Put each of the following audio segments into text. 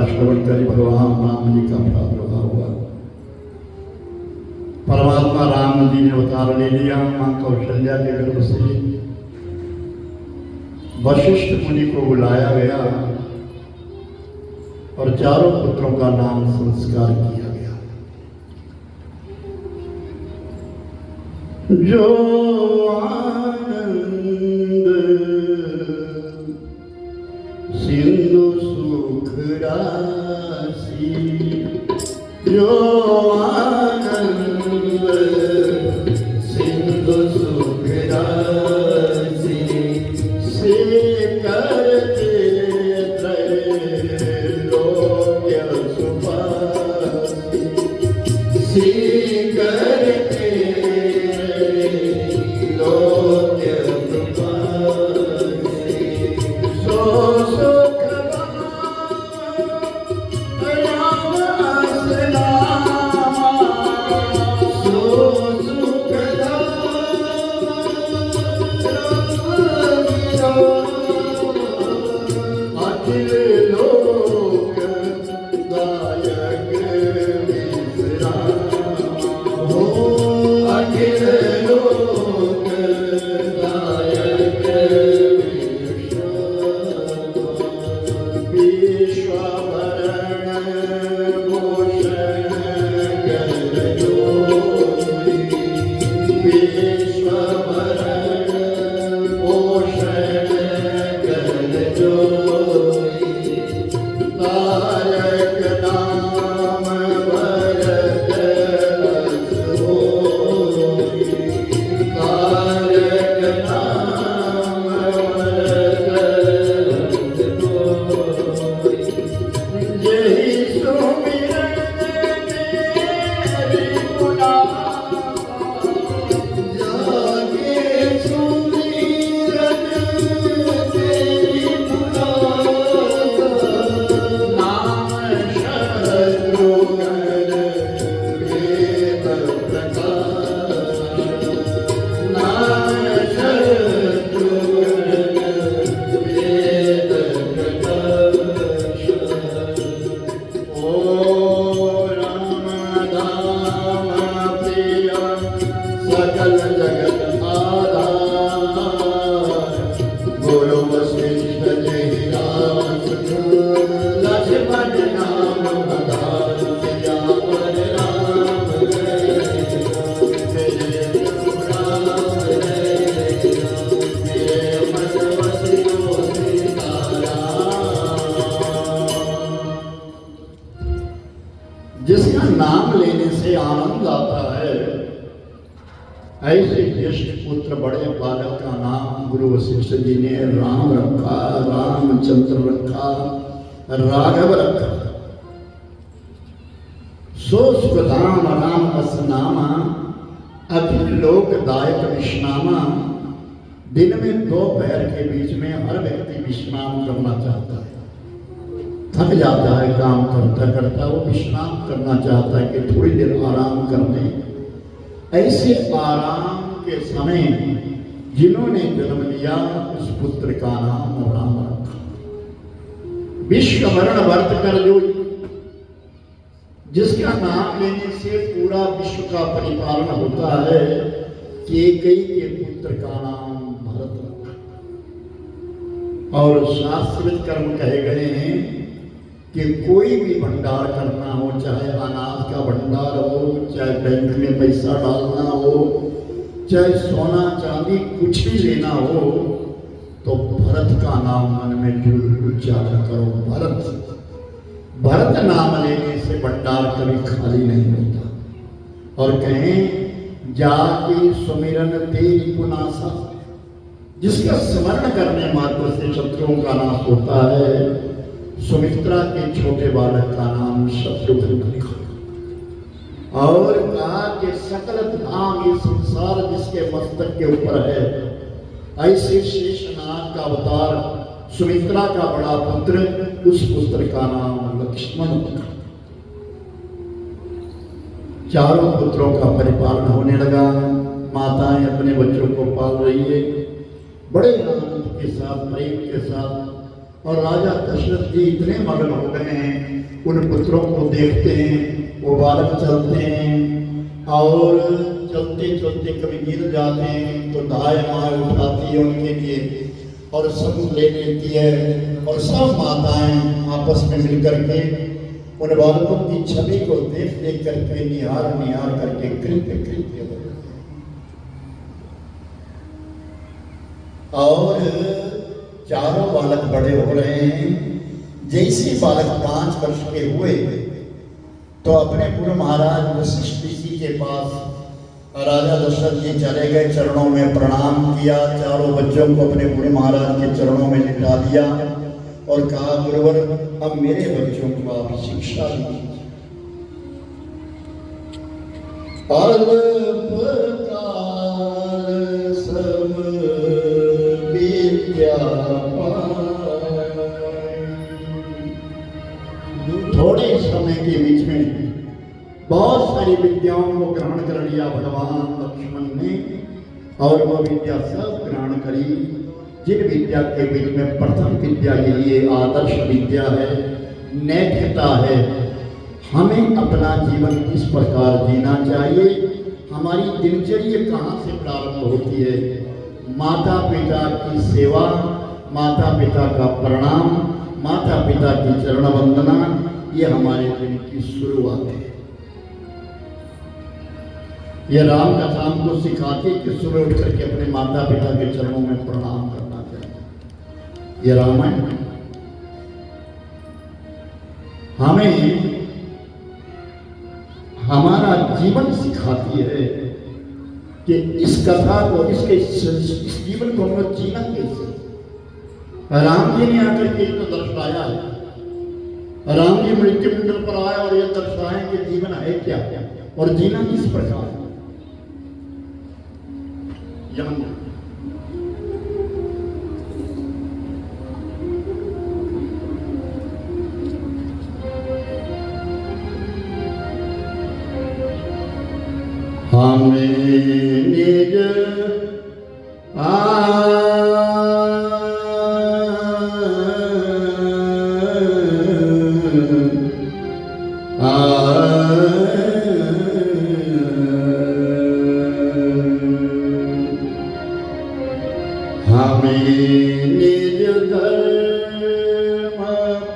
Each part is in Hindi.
श्रवण करी भगवान राम जी का प्रादुर्भाव हुआ। परमात्मा राम जी ने अवतार ले लिया। मां कौशल्या के गर्भ से वशिष्ठ मुनि को बुलाया गया और चारों पुत्रों का नाम संस्कार किया गया। जो आनंद सिंधु सुख राशि, जो आनंद सिंधु सुख राशि, से करते त्रैलोक्य सुपासी, से करते त्रैलोक्य सुपासी, सो सुख जिसका नाम लेने से आनंद आता है, ऐसे ज्येष्ठ पुत्र बड़े बालक का नाम गुरु वशिष्ठ जी ने राम रखा, रामचंद्र रखा, राघव रखा। सो सुखधाम राम बस नामा, अखिल लोकदायक विश्रामा। दिन में दोपहर के बीच में हर व्यक्ति विश्राम करना चाहता है, थक जाता है काम करता करता, वो विश्राम करना चाहता है कि थोड़ी देर आराम कर लें। ऐसे आराम के समय जिन्होंने जन्म लिया उस पुत्र का नाम राम रखा। विश्व मरण वर्त कर जो जिसका नाम लेने से पूरा विश्व का परिपालन होता है, केकई के पुत्र का नाम भरत रखा। और शास्त्रित कर्म कहे गए हैं कि कोई भी भंडार करना हो, चाहे अनाज का भंडार हो, चाहे बैंक में पैसा डालना हो, चाहे सोना चांदी कुछ भी लेना हो, तो भरत का नाम मन में जरूर उच्चारण करो। भरत भरत नाम लेने से भंडार कभी खाली नहीं होता। और कहें जाके सुमिरन तेरी पुनासा, जिसका स्मरण करने मात्र से शत्रुओं का नाश होता है। सुमित्रा के छोटे बालक का नाम शत्रुघ्न रखा। और कहा कि सकल धाम ये संसार जिसके मस्तक के ऊपर है, ऐसे शेषनाग का अवतार सुमित्रा का बड़ा पुत्र, उस पुत्र का नाम लक्ष्मण रखा। चारों पुत्रों का परिपालन होने लगा। माताएं अपने बच्चों को पाल रही है बड़े आनंद के साथ, प्रेम के साथ। और राजा दशरथ जी इतने मगन हो गए हैं उन पुत्रों को देखते हैं, वो बालक चलते हैं और चलते चलते कभी गिर जाते हैं तो दाएं माँ उठाती है उनके लिए और सब ले लेती है और सब माताएं आपस में मिल करके उन बालकों की छवि को देख देख करके निहार निहार करके कृत्य कृत्य और चारों बालक बड़े हो रहे हैं। जैसे बालक 5 वर्ष के हुए तो अपने गुरु महाराज वशिष्ठ ऋषि के पास राजा दशरथ जी चले गए, चरणों में प्रणाम किया, चारों बच्चों को अपने गुरु महाराज के चरणों में लिटा दिया और कहा गुरुवर अब मेरे बच्चों को आप शिक्षा दीजिए। थोड़े समय के बीच में बहुत सारी विद्याओं को ग्रहण कर लिया भगवान लक्ष्मण ने और वह विद्या सब ग्रहण करी। जिन विद्या के बीच में प्रथम विद्या ये आदर्श विद्या है, नैतिकता है। हमें अपना जीवन किस प्रकार जीना चाहिए, हमारी दिनचर्या कहाँ से प्रारंभ होती है। माता पिता की सेवा, माता पिता का प्रणाम, माता पिता की चरण वंदना, ये हमारे दिन की शुरुआत है। ये राम कथा हमको सिखाती कि सुबह उठ करके अपने माता पिता के चरणों में प्रणाम करना चाहिए। ये रामायण हमें हमारा जीवन सिखाती है कि इस कथा को, इस जीवन को हम लोग जीना कैसे। राम जी ने आकर के तो दर्शाया है, राम जी मृत्यु मंडल पर आए और ये दर्शाए कि जीवन है क्या और जीना किस प्रकार। यमन हमें निज हमें निज धर्म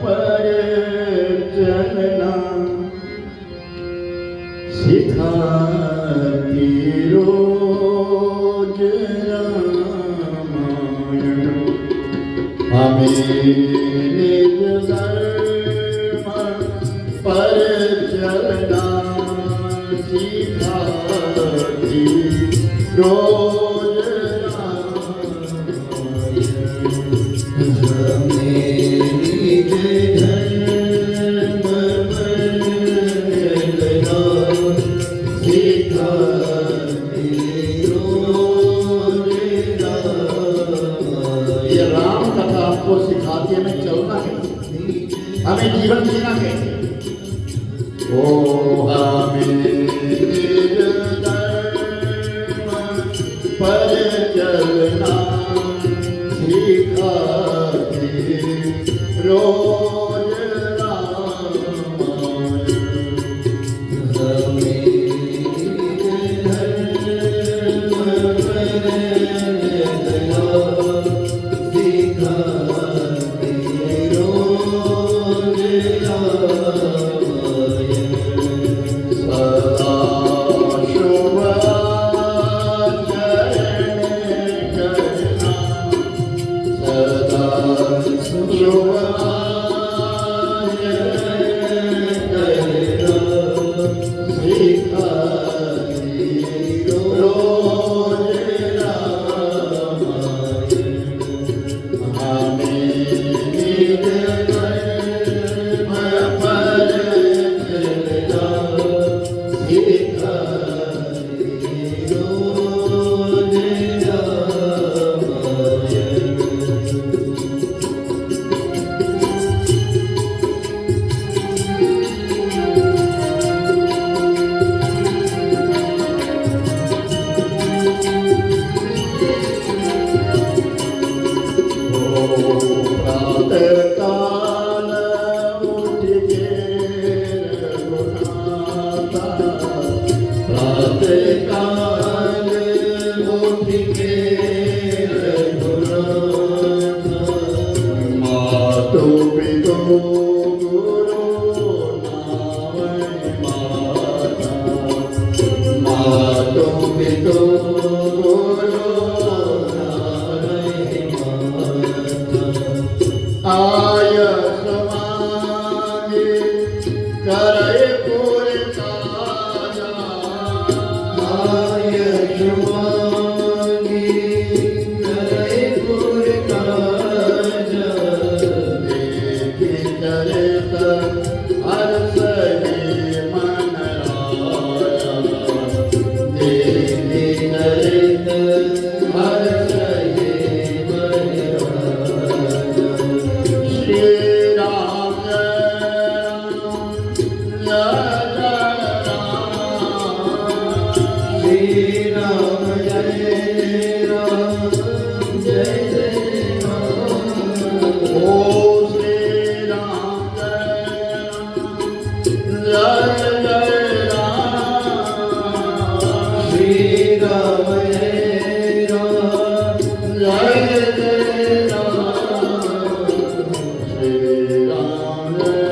पर चलना सिखाती रोज रामायण। हमें निज धर्म पर चलना सिखाती रोज सिखाती है हमें चलना कैसे, हमें जीवन जीना कैसे। ओ हमें निज धर्म पर चलना सिखाती रोज रामायण। हमें निज धर्म पर चलना करे पुर काजा आयश मांगी करे पुर काजा देखी चरित हर्ष ही मन राजा देखी चरित हर्ष ही मन राजा श्री राम श्री राम जय राम जय जय राम ओ श्री राम जय जय राम श्री राम जय राम जय जय राम श्री राम जय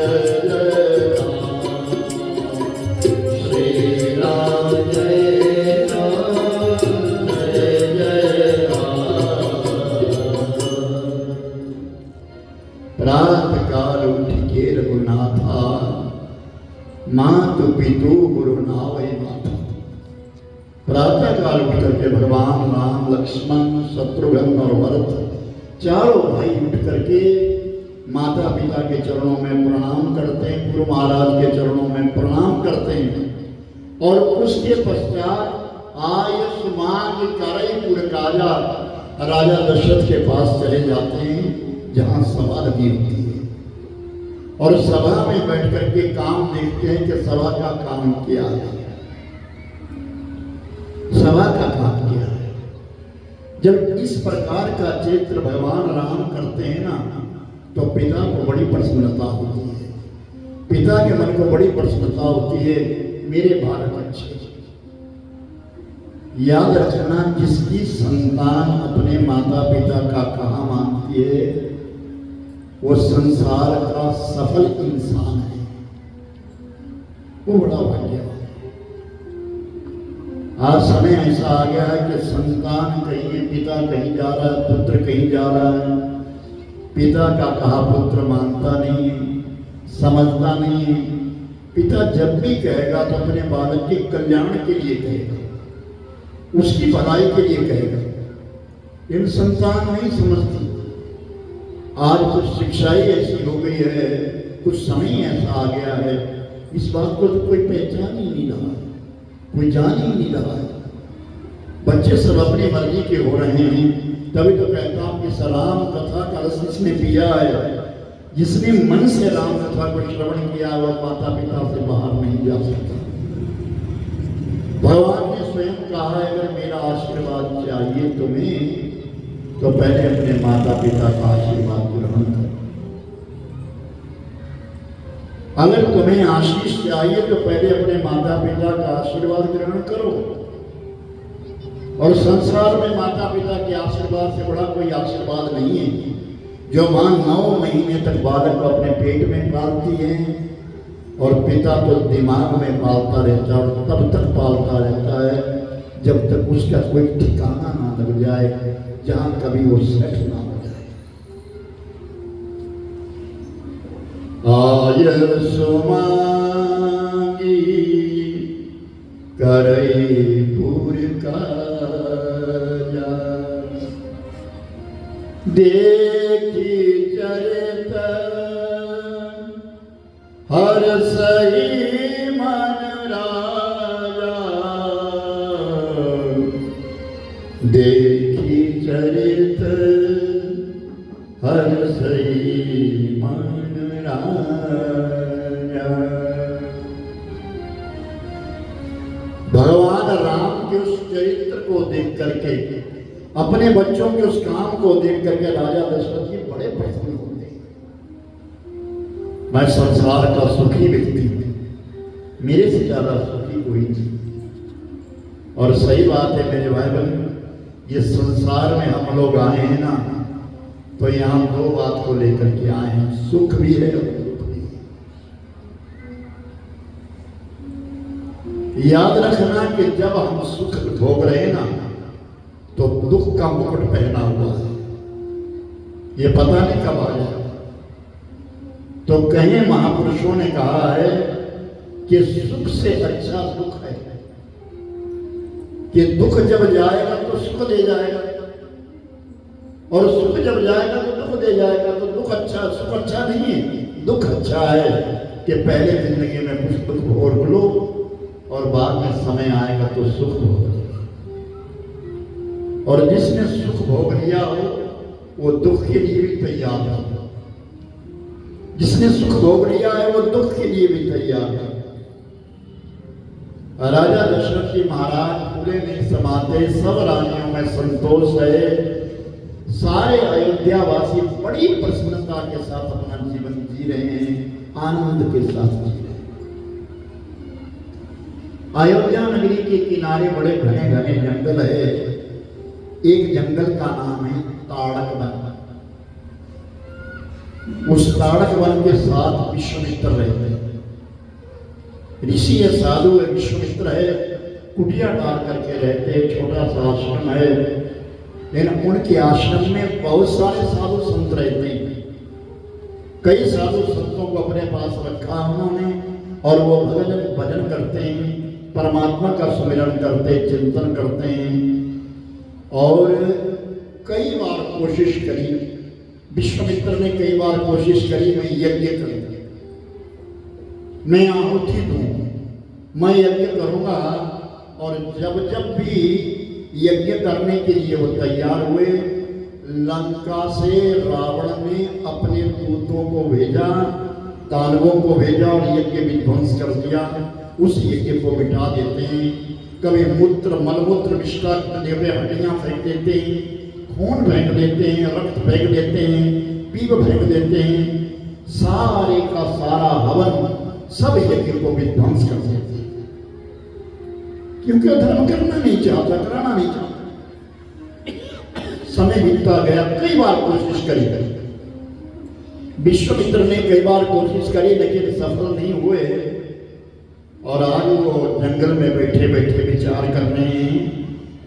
जय राम श्री राम जय राम जय जय राम प्रात काल उठ के रघुनाथा मातु पितु गुरु नावै माता। प्रातः काल उठ करके भगवान राम लक्ष्मण शत्रुघ्न और भरत चारों भाई उठ करके माता पिता के चरणों में प्रणाम करते हैं, गुरु महाराज के चरणों में प्रणाम करते हैं और उसके पश्चात आयुष्मान करई पुर काजा राजा दशरथ के पास चले जाते हैं जहां सभा लगी होती है और सभा में बैठ करके काम देखते हैं कि सभा का काम क्या है। सभा का काम क्या है? जब इस प्रकार का चित्र भगवान राम करते हैं ना तो पिता को बड़ी प्रसन्नता होती है, पिता के मन को बड़ी प्रसन्नता होती है। मेरे बालक अच्छे, याद रखना जिसकी संतान अपने माता पिता का कहा मानती है वो संसार का सफल इंसान है, वो बड़ा भाग्यवान है। आज समय ऐसा आ गया है कि संतान कहीं है, पिता कहीं जा रहा है, पुत्र कहीं जा रहा है, पिता का कहा पुत्र मानता नहीं है, समझता नहीं है। पिता जब भी कहेगा तो अपने बालक के कल्याण के लिए कहेगा, उसकी भलाई के लिए कहेगा। इन संतान नहीं समझती। आज कुछ शिक्षाई ऐसी हो गई है, कुछ समय ऐसा आ गया है, इस बात को तो कोई पहचान ही नहीं रहा, कोई जान ही नहीं रहा है। बच्चे सब अपनी मर्जी के हो रहे हैं। तभी तो कहता हूं कि राम कथा का रस जिसने पिया है, जिसने मन से राम कथा को श्रवण किया, वह माता पिता से बाहर नहीं जा सकता। भगवान ने स्वयं कहा है अगर मेरा आशीर्वाद चाहिए तुम्हें तो पहले अपने माता पिता का आशीर्वाद ग्रहण करो। अगर तुम्हें आशीष चाहिए तो पहले अपने माता पिता का आशीर्वाद ग्रहण करो। और संसार में माता पिता के आशीर्वाद से बड़ा कोई आशीर्वाद नहीं है। जो मां 9 महीने तक बालक को अपने पेट में पालती है और पिता तो दिमाग में पालता रहता है और तब तक पालता रहता है जब तक उसका कोई ठिकाना ना लग जाए, जहां कभी वो सेट ना हो जाए। आयुष मांगी करई पुर काजा देखी चरित हर सही मन राजा देखी चरित हर सही मन राजा। भगवान राम के उस चरित्र को देख करके, अपने बच्चों के उस काम को देख करके राजा दशरथ जी बड़े प्रसन्न होते हैं। मैं संसार का सुखी व्यक्ति हूं, मेरे से ज्यादा सुखी कोई नहीं। और सही बात है मेरे भाई बहन, ये संसार में हम लोग आए हैं ना तो यहाँ 2 बात को लेकर के आए हैं, सुख भी है और दुख भी है। याद रखना कि जब हम सुख भोग रहे हैं ना तो दुख का मुकुट पहना हुआ है, ये पता नहीं कब आ जाए। तो कई महापुरुषों ने कहा है कि सुख से अच्छा दुख है, कि दुख जब जाएगा तो सुख दे जाएगा, और सुख जब जाएगा तो दुख दे जाएगा। तो दुख अच्छा, सुख अच्छा नहीं है, दुख अच्छा है कि पहले जिंदगी में कुछ दुख भोग लो और बाद में समय आएगा तो सुख भोग लो। और जिसने सुख भोग लिया हो वो दुख के लिए भी तैयार है, जिसने सुख भोग लिया है वो दुख के लिए भी तैयार है। राजा दशरथ जी महाराज पूरे नहीं समाते, सब रानियों में संतोष है, सारे अयोध्यावासी बड़ी प्रसन्नता के साथ अपना जीवन जी रहे हैं, आनंद के साथ जी रहे हैं। अयोध्या नगरी के किनारे बड़े घने घने जंगल है। एक जंगल का नाम है ताड़क वन। उस ताड़क वन के साथ विश्वामित्र रहते हैं। ऋषि है, साधु है, विश्वामित्र है, कुटिया डाल करके रहते हैं, छोटा सा आश्रम है। लेकिन उनके आश्रम में बहुत सारे साधु संत रहते हैं। कई साधु संतों को अपने पास रखा उन्होंने, और वो भजन करते हैं, परमात्मा का सुमिरन करते हैं, चिंतन करते हैं। और कई बार कोशिश करी, विश्वामित्र ने कई बार कोशिश करी, मैं यज्ञ करूं, मैं आहुति दूं, मैं यज्ञ करूंगा। और जब जब भी यज्ञ करने के लिए वो तैयार हुए, लंका से रावण ने अपने दूतों को भेजा, दानवों को भेजा और यज्ञ विध्वंस कर दिया। उस यज्ञ को मिटा देते हैं। कभी मूत्र, मलमूत्र, विष्टा पे हड्डियां फेंक देते हैं, खून फेंक देते हैं, रक्त फेंक देते हैं, पीप फेंक देते हैं, सारे का सारा हवन सब यज्ञ को विध्वंस कर देते हैं। क्योंकि धर्म करना नहीं चाहता, कराना नहीं चाहता। समय बीतता गया, कई बार कोशिश करी, विश्वामित्र ने कई बार कोशिश करी, लेकिन सफल नहीं हुए। और आज वो जंगल में बैठे बैठे विचार कर रहे हैं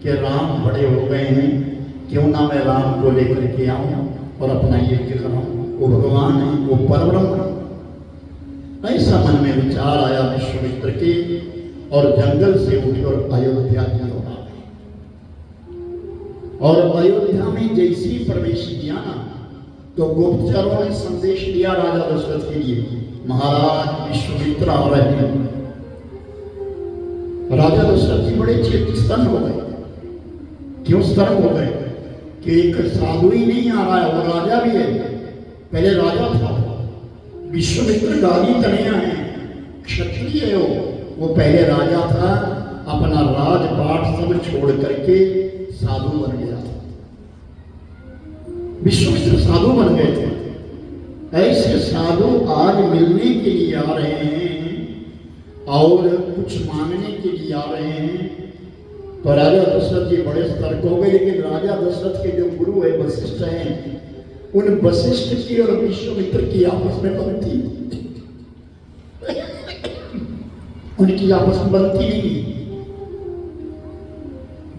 कि राम बड़े हो गए हैं, क्यों ना मैं राम को लेकर के आऊं और अपना यज्ञ कराऊं। वो भगवान है, वो परब्रह्म। ऐसा मन में विचार आया विश्वामित्र के, और जंगल से उठे और अयोध्या की ओर आ गए। और अयोध्या में जैसी प्रवेश किया ना, तो गुप्तचरों ने संदेश दिया राजा दशरथ के लिए, महाराज विश्वामित्र आ रहे हैं। राजा दशरथ जी बड़े स्तन हो गए। क्यों स्तन हो गए? कि एक साधु ही नहीं आ रहा है, वो राजा भी है, पहले राजा था। विश्वामित्र गादी तनया है, क्षत्रिय है वो पहले राजा था, अपना राजपाट सब छोड़ करके साधु बन गया था। विश्वामित्र साधु बन गए थे। ऐसे साधु आज मिलने के लिए आ रहे हैं और कुछ मांगने के लिए आ रहे हैं। तो राजा दशरथ जी बड़े सतर्क हो गए। लेकिन राजा दशरथ के जो गुरु है वशिष्ठ हैं, उन वशिष्ठ की और विश्वामित्र की आपस में बनती, उनकी आपस में बनती नहीं।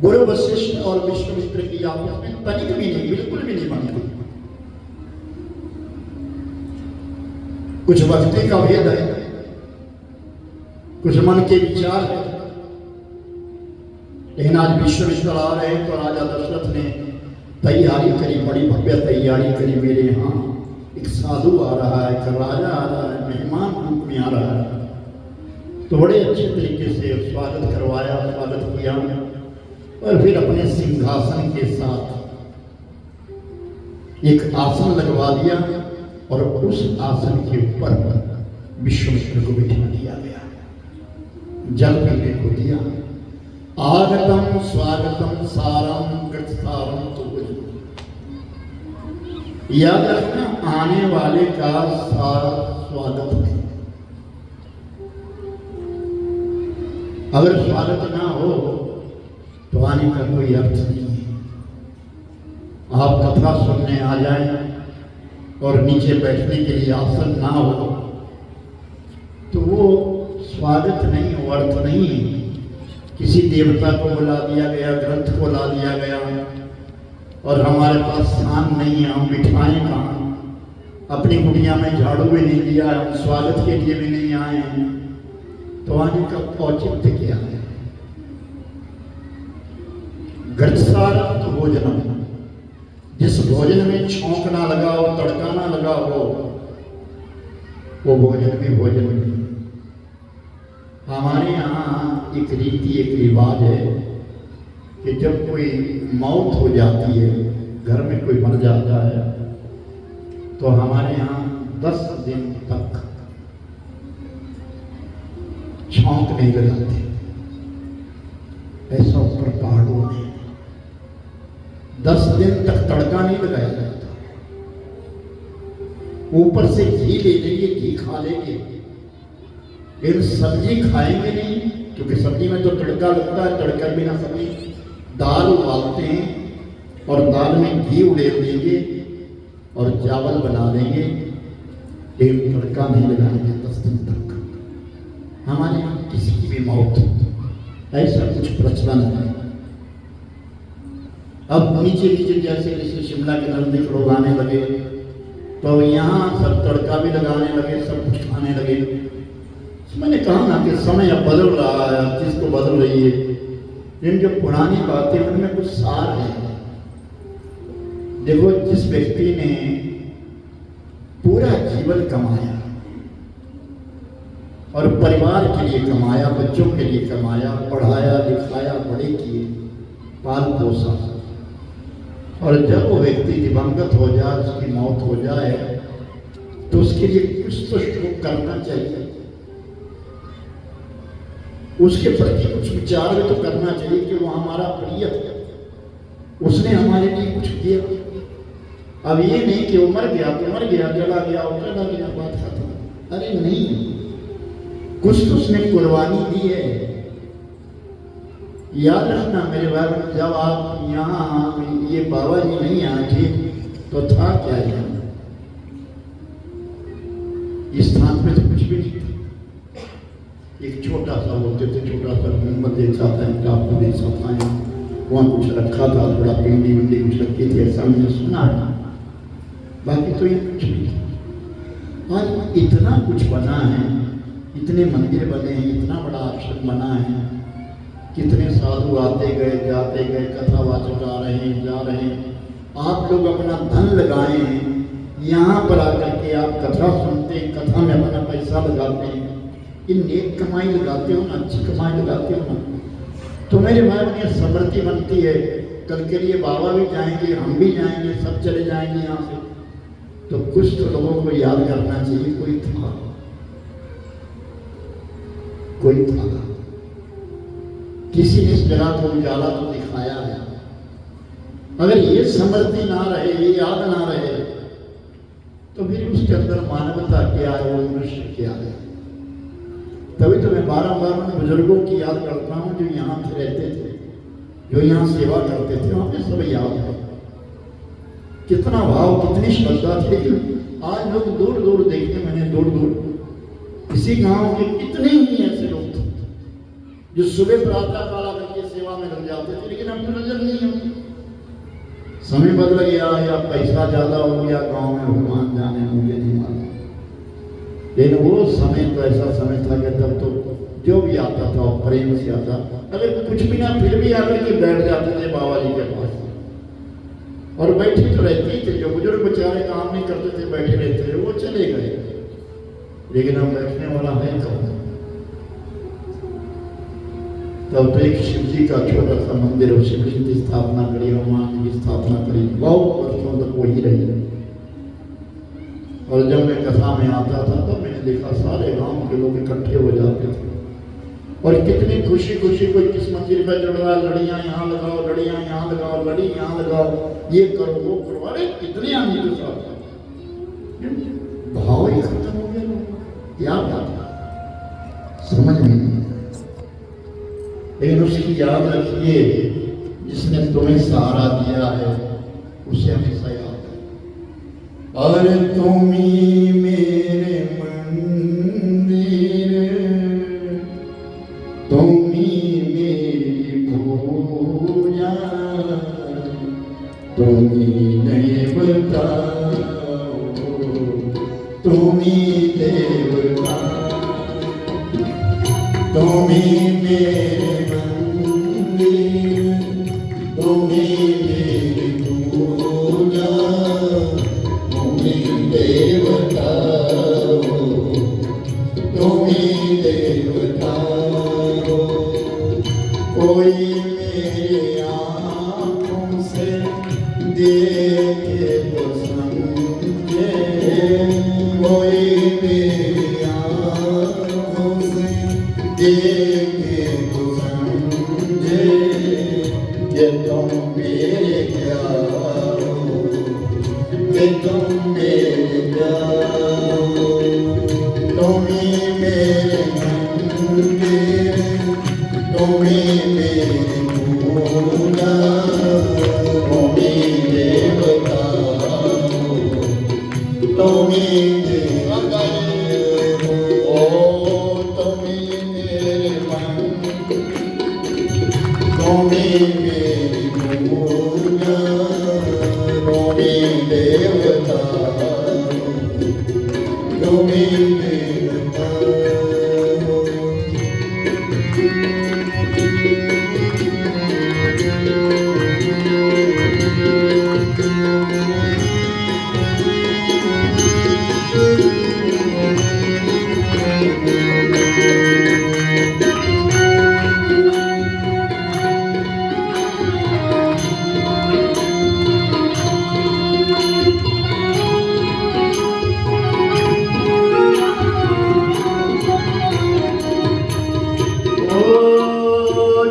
गुरु वशिष्ठ और विश्वामित्र की आपस में तनिक भी नहीं, बिल्कुल भी नहीं बनती। कुछ भक्ति का भेद है, कुछ मन के विचार है। लेकिन आज विश्वामित्र आ रहे हैं तो राजा दशरथ ने तैयारी करी, बड़ी भव्य तैयारी करी। मेरे यहाँ एक साधु आ रहा है, एक राजा आ रहा है, मेहमान रूप में आ रहा है। तो बड़े अच्छे तरीके से स्वागत करवाया, स्वागत किया, और फिर अपने सिंहासन के साथ एक आसन लगवा दिया और उस आसन के ऊपर विश्वामित्र को बिठा दिया गया, जल पीने को दिया। आगतम स्वागतम सारम गृहसारम तो याद रखना, आने वाले का सारा स्वागत है। अगर स्वागत ना हो तो आने का कोई अर्थ नहीं है। आप कथा सुनने आ जाएं और नीचे बैठने के लिए आसन ना हो तो वो स्वागत नहीं हो, अर्थ नहीं है। किसी देवता को बुला दिया गया, ग्रंथ को ला दिया गया और हमारे पास स्थान नहीं है, हम बिठाएं कहाँ? अपनी कुटिया में झाड़ू भी नहीं दिया, हम स्वागत के लिए भी नहीं आए हैं, तो आने का औचित्य क्या है? गृहसारं भोजनम, जिस भोजन में छौंक ना लगा हो, तड़का ना लगा हो, वो भोजन भी भोजन नहीं। हमारे यहाँ एक रीति, एक रिवाज है कि जब कोई मौत हो जाती है, घर में कोई मर जाता है, तो हमारे यहाँ 10 दिन तक छौंक नहीं लगाते। ऐसा ऊपर पहाड़ों में 10 दिन तक तड़का नहीं लगाया जाता। ऊपर से घी ले लेंगे, घी खा लेंगे, लेकिन सब्जी खाएंगे नहीं, क्योंकि सब्जी में तो तड़का लगता है। तड़का बिना सब्जी, दाल उबालते हैं और दाल में घी उड़ेल देंगे और चावल बना देंगे, लेकिन तड़का नहीं लगाएंगे 10 दिन तक। हमारे यहाँ किसी की भी मौत ऐसा कुछ प्रचलन है। अब नीचे नीचे जैसे शिमला के नजदीक लोग आने लगे, तो यहाँ सब तड़का भी लगाने लगे, सब कुछ खाने लगे। मैंने कहा ना कि समय अब बदल रहा है, हर चीज तो बदल रही है, लेकिन जो पुरानी बातें उनमें कुछ सार है। देखो, जिस व्यक्ति ने पूरा जीवन कमाया और परिवार के लिए कमाया, बच्चों के लिए कमाया, पढ़ाया लिखाया, बड़े किए, पाल पोसा, और जब वो व्यक्ति दिवंगत हो जाए, उसकी मौत हो जाए, तो उसके लिए कुछ तो शोक करना चाहिए, उसके प्रति कुछ विचार भी तो करना चाहिए कि वो हमारा प्रिय था, उसने हमारे लिए कुछ किया। अब ये नहीं कि वो मर गया तो मर गया, चला गया और चला गया, बात खत्म। अरे नहीं, कुछ तो उसने कुर्बानी दी है। याद रखना मेरे भाई, जब आप यहाँ ये बाबा जी नहीं आए थे तो था क्या यहाँ? इस स्थान पे तो कुछ भी नहीं था। एक छोटा सा होते थे, छोटा सा मोहम्मद एक साथ है, आपको देख सकता है, वहाँ कुछ रखा था, थोड़ा पिंडी विंडी कुछ रखी थी, ऐसा मैंने सुना है। बाकी तो ये कुछ नहीं था। आज इतना कुछ बना है, इतने मंदिर बने हैं, इतना बड़ा आश्रम बना है, कितने साधु आते गए जाते गए, कथावाचक आ रहे हैं जा रहे हैं। आप लोग अपना धन लगाए हैं, यहाँ पर आकर के आप कथा सुनते हैं, कथा में अपना पैसा लगाते हैं, ये नेक कमाई लगाते हो ना, अच्छी कमाई लगाते हो ना, तो मेरे भाई में समृद्धि बनती है। कल के लिए बाबा भी जाएंगे, हम भी जाएंगे, सब चले जाएंगे यहाँ से, तो कुछ तो लोगों को याद करना चाहिए, कोई था, कोई था, किसी ने इस जगह को उजाला तो दिखाया है। अगर ये समृद्धि ना रहे, ये याद ना रहे, तो फिर उसके अंदर मानवता क्या है, वो मनुष्य क्या है। तभी तो मैं बारंबार उन बुजुर्गों की याद करता हूँ जो यहाँ से रहते थे, जो यहाँ सेवा करते थे, हमें सब याद है। कितना भाव, कितनी श्रद्धा थी। आज लोग दूर दूर देखते, मैंने दूर दूर इसी गांव के कितने ही ऐसे लोग थे जो सुबह प्रातः काल आकर के सेवा में लग जाते थे, लेकिन अब तो नजर नहीं होती। समय बदल गया या पैसा ज्यादा हो गया, गांव में भगवान जाने, मुझे नहीं मालूम। लेकिन वो समय तो ऐसा समय था कि तब तो जो भी आता था वो प्रेम से आता, अगर कुछ भी ना फिर भी आकर के बैठ जाते थे बाबा जी के पास, और बैठे तो रहते थे। जो बुजुर्ग बेचारे काम नहीं करते थे, बैठे रहते थे, वो चले गए, लेकिन अब बैठने वाला है कौन? तब तो एक शिव जी का छोटा सा मंदिर और शिवलिंग की स्थापना करी, हनुमान की स्थापना करी, बहुत वर्षों तक वही रही। और जब मैं कथा में आता था तब मैंने देखा सारे गांव के लोग इकट्ठे हो जाते थे, और कितनी खुशी खुशी, कोई किस मंदिर पर चढ़ रहा, लड़ियां यहाँ लगाओ, लड़ियां यहाँ लगाओ, लड़ी यहाँ लगाओ, ये करो वो करो, अरे कितने आदमी के साथ भाव ही खत्म हो गया। क्या बात समझ में नहीं, लेकिन उसकी याद रखिए, जिसने तुम्हें सहारा दिया है उसे हमेशा याद है। और तुम ही मेरे मंदिर, तुम ही मेरी पूजा, तुम ही नहीं बताओ तुम्ही देवता तुम्ही मेरे मंदिर तुम्ही मेरी पूजा तुम्ही देवता हो तुम्ही देवता हो कोई मेरी आँखों से देखे तो समझे कोई मेरी आँखों से देखे तो समझे ये तुम मेरे प्यार हो ये तुम मेरे प्यार हो तुम्ही मेरे मंदिर तुम्ही मेरी पूजा तुम्ही देवता हो तुम्ही देवता हो तुम्ही मेरे मन तुम्ही मेरी पूजा तुम्ही देवता तुम्ही देवता हो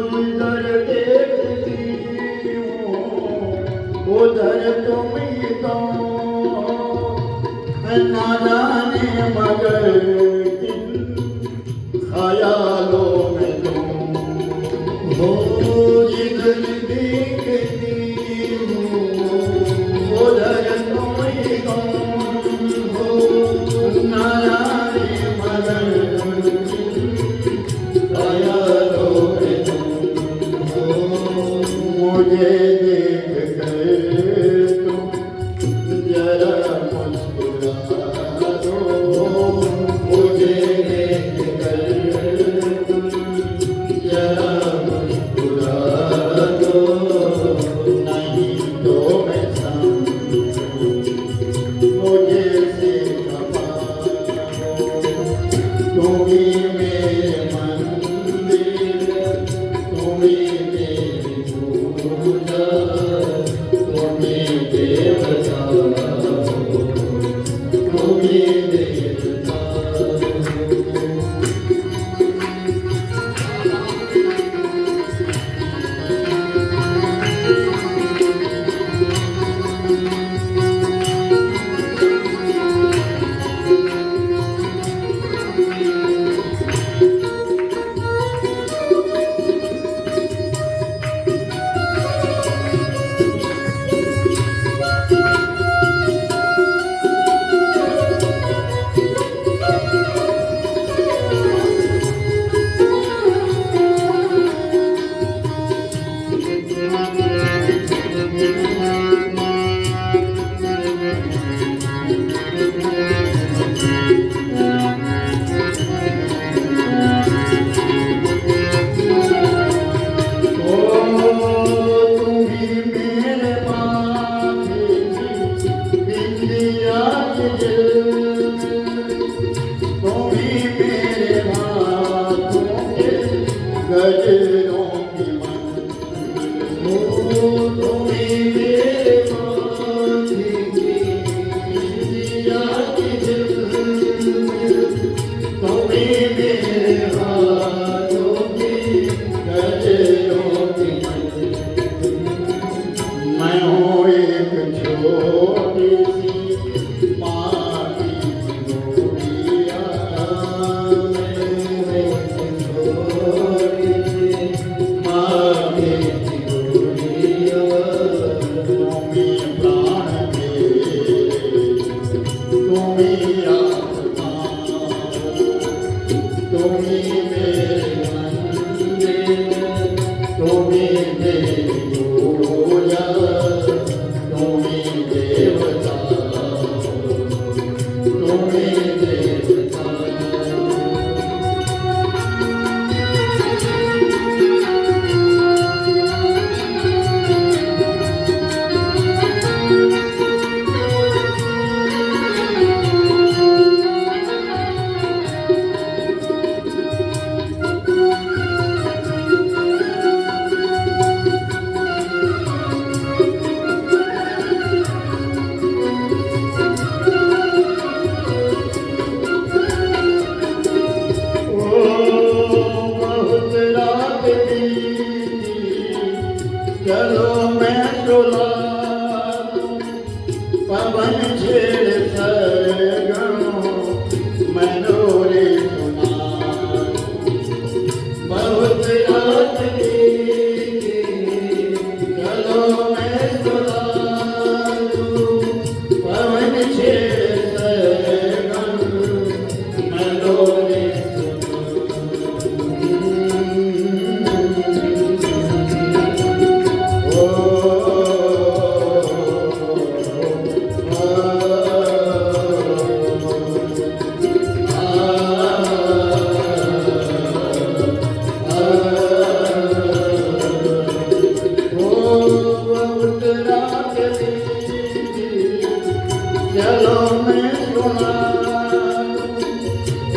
जिधर देखती हूँ उधर तुम ही तो ना जाने मगर किन ख्यालों में तुम हो जिधर देखती हूँ उधर तुम ही तो हो ना जाने मगर ख्यालों में तुम हो मुझे देख कर तुम जरा मुस्कुरा दो मुझे देख कर तुम जरा मुस्कुरा दो नहीं तो मैं समझूं मुझे से खपा तुम्ही मेरे मंदिर तुम्ही मेरी पूजा तुम्ही देवता हो तुम्ही देवता हो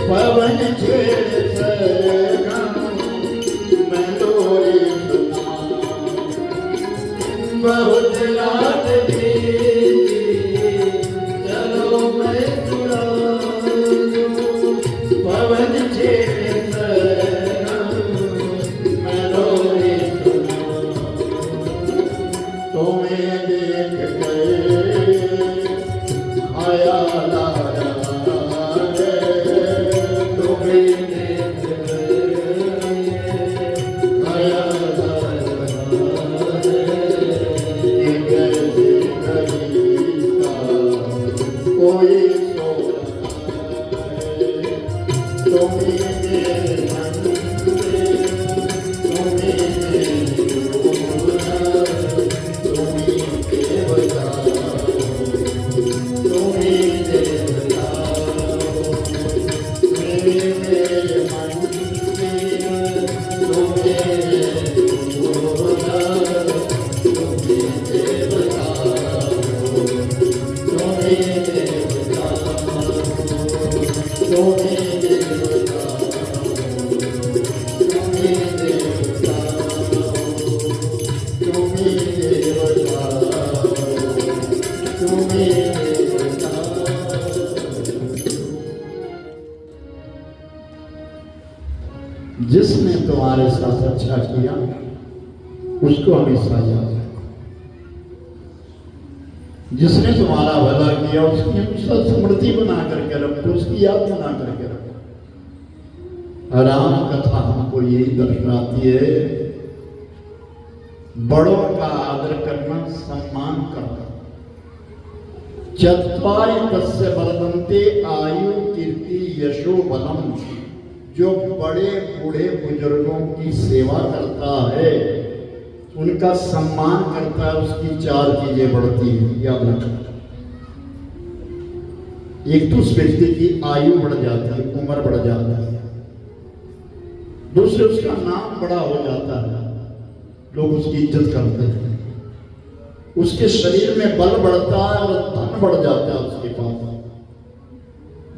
पवन छेड़ सरगम मैं लोरी सुनाऊं। बहुत रात बीती चलो मैं सुनाऊं। पवन छेड़ सरगम मैं लोरी सुनाऊं। तुम्हें देख कर ख्याल आया रे, तुम्हें देख कर ख्याल आया कि कैसे करीता कोई सो तुम्हें मेरे मन में, तुम्हें मेरी रूह, तुम्हें के बचाओ, तुम्हें दे बचाओ। मेरे मेरे मन में तुम्हें मेरी रूह, तुम्हें दे बचाओ, तुम्हें दे बचाओ, तुम्हें दे बचाओ, तुम्हें दे बचाओ, तुम्हें दे बचाओ, तुम्हें दे बचाओ। जिसने तुम्हारे साथ अच्छा किया उसको हमेशा याद रखो। जिसने तुम्हारा भला किया उसकी हमेशा स्मृति बना करके रखो, उसकी याद बना करके रखो। राम कथा हमको यही दर्शाती है, बड़ों का आदर करना, सम्मान करना। चत्वारि तस्य वर्धन्ते आयु कीर्ति यशो बलम। जो बड़े बूढ़े बुजुर्गों की सेवा करता है, उनका सम्मान करता है, उसकी चार चीजें बढ़ती हैं, याद रखना। एक तो उस व्यक्ति की आयु बढ़ जाती है, उम्र बढ़ जाती है। दूसरे उसका नाम बड़ा हो जाता है, लोग उसकी इज्जत करते हैं। उसके शरीर में बल बढ़ता है और धन बढ़ जाता है उसके पास।